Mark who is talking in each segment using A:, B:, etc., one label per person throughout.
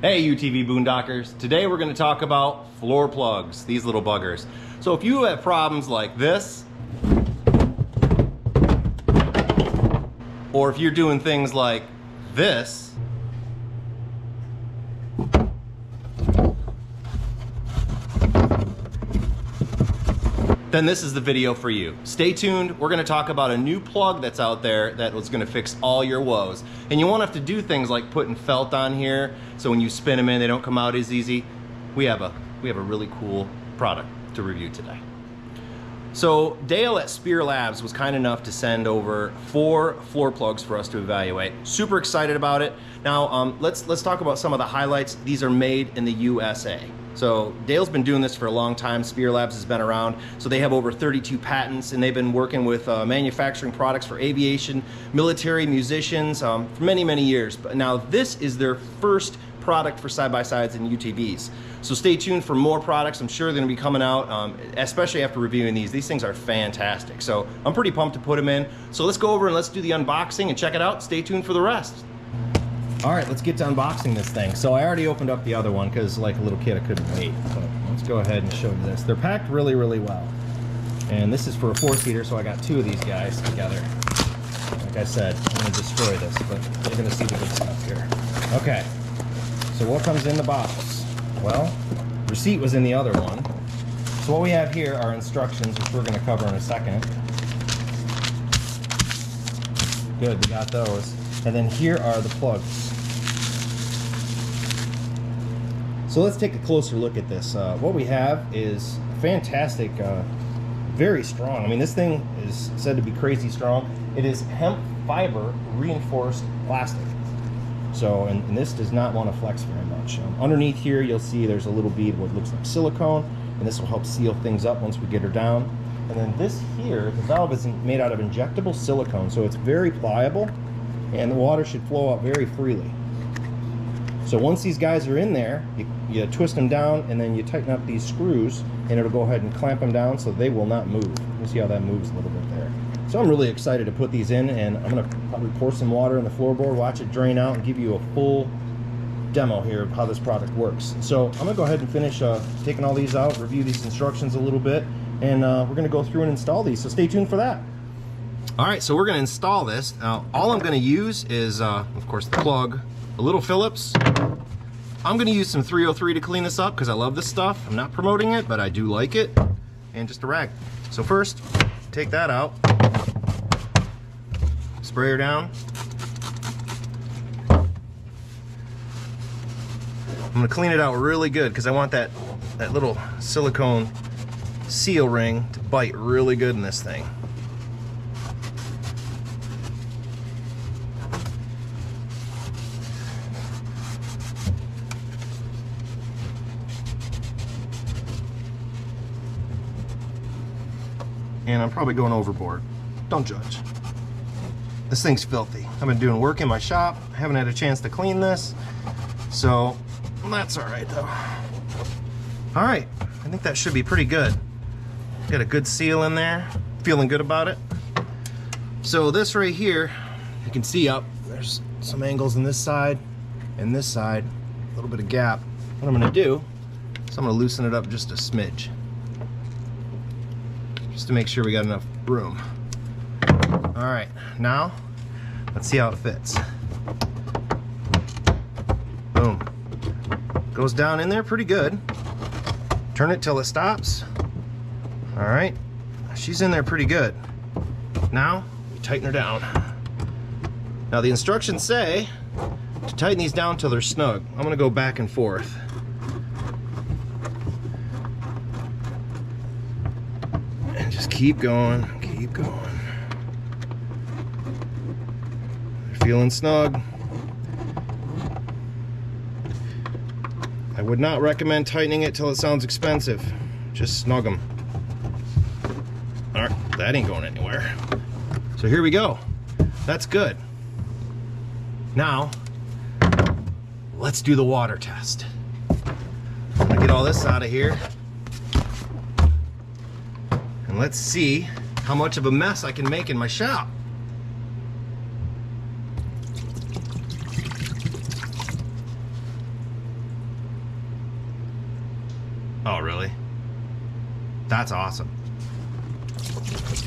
A: Hey UTV Boondockers, today we're going to talk about floor plugs, these little buggers. So if you have problems like this, or if you're doing things like this, then this is the video for you. Stay tuned, we're gonna talk about a new plug that's out there that was gonna fix all your woes. And you won't have to do things like putting felt on here, so when you spin them in, they don't come out as easy. We have a really cool product to review today. So Dale at Spear Labs was kind enough to send over 4 floor plugs for us to evaluate. Super excited about it. Now let's talk about some of the highlights. These are made in the USA. So Dale's been doing this for a long time. Spear Labs has been around. So they have over 32 patents, and they've been working with manufacturing products for aviation, military, musicians for many, many years. But now this is their first product for side-by-sides and UTVs. So stay tuned for more products. I'm sure they're gonna be coming out, especially after reviewing these. These things are fantastic. So I'm pretty pumped to put them in. So let's go over and let's do the unboxing and check it out. Stay tuned for the rest. All right, let's get to unboxing this thing. So I already opened up the other one because like a little kid, I couldn't wait. But let's go ahead and show you this. They're packed really, really well. And this is for a 4-seater, so I got 2 of these guys together. Like I said, I'm gonna destroy this, but you're gonna see the good stuff here. Okay, so what comes in the box? Well, receipt was in the other one. So what we have here are instructions, which we're gonna cover in a second. Good, we got those. And then here are the plugs. So let's take a closer look at this. What we have is fantastic, very strong. I mean, this thing is said to be crazy strong. It is hemp fiber reinforced plastic. So, and this does not want to flex very much. Underneath here, you'll see there's a little bead of what looks like silicone, and this will help seal things up once we get her down. And then this here, the valve is made out of injectable silicone, so it's very pliable, and the water should flow out very freely. So once these guys are in there, you twist them down and then you tighten up these screws, and it'll go ahead and clamp them down so they will not move. You see how that moves a little bit there. So I'm really excited to put these in, and I'm gonna probably pour some water in the floorboard, watch it drain out, and give you a full demo here of how this product works. So I'm gonna go ahead and finish taking all these out, review these instructions a little bit, and we're gonna go through and install these, so stay tuned for that. All right, so we're gonna install this. Now, all I'm gonna use is, of course, the plug, a little Phillips. I'm gonna use some 303 to clean this up because I love this stuff. I'm not promoting it, but I do like it. And just a rag. So first, take that out. Spray her down. I'm gonna clean it out really good because I want that little silicone seal ring to bite really good in this thing. And I'm probably going overboard. Don't judge. This thing's filthy. I've been doing work in my shop. I haven't had a chance to clean this. So that's all right though. All right, I think that should be pretty good. Got a good seal in there. Feeling good about it. So this right here, you can see up, there's some angles on this side and this side, a little bit of gap. What I'm gonna do is I'm gonna loosen it up just a smidge, just to make sure we got enough room. All right, now let's see how it fits. Boom. Goes down in there pretty good. Turn it till it stops. All right, she's in there pretty good. Now we tighten her down. Now the instructions say to tighten these down till they're snug. I'm gonna go back and forth. And just keep going, keep going. Feeling snug. I would not recommend tightening it till it sounds expensive. Just snug them. All right, that ain't going anywhere. So here we go. That's good. Now, let's do the water test. I'm gonna get all this out of here. And let's see how much of a mess I can make in my shop. Oh, really? That's awesome.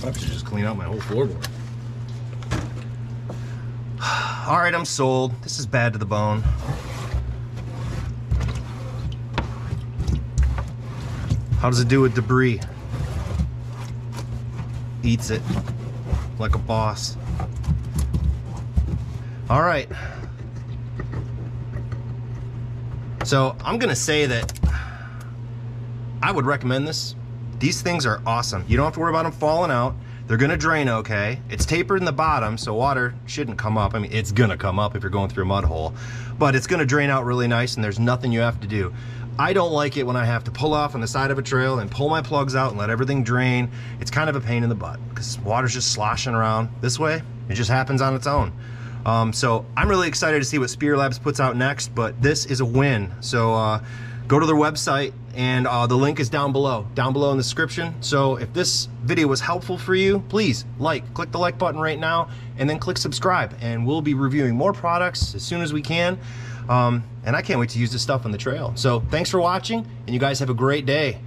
A: I should just clean out my whole floorboard. All right, I'm sold. This is bad to the bone. How does it do with debris? Eats it like a boss. All right. So I'm gonna say that I would recommend this. These things are awesome. You don't have to worry about them falling out. They're gonna drain okay. It's tapered in the bottom, so water shouldn't come up. I mean, it's gonna come up if you're going through a mud hole, but it's gonna drain out really nice and there's nothing you have to do. I don't like it when I have to pull off on the side of a trail and pull my plugs out and let everything drain. It's kind of a pain in the butt because water's just sloshing around. This way, it just happens on its own. So I'm really excited to see what Spear Labs puts out next, but this is a win. So go to their website and the link is down below in the description. So if this video was helpful for you, please click the like button right now and then click subscribe, and we'll be reviewing more products as soon as we can. And I can't wait to use this stuff on the trail. So thanks for watching, and you guys have a great day.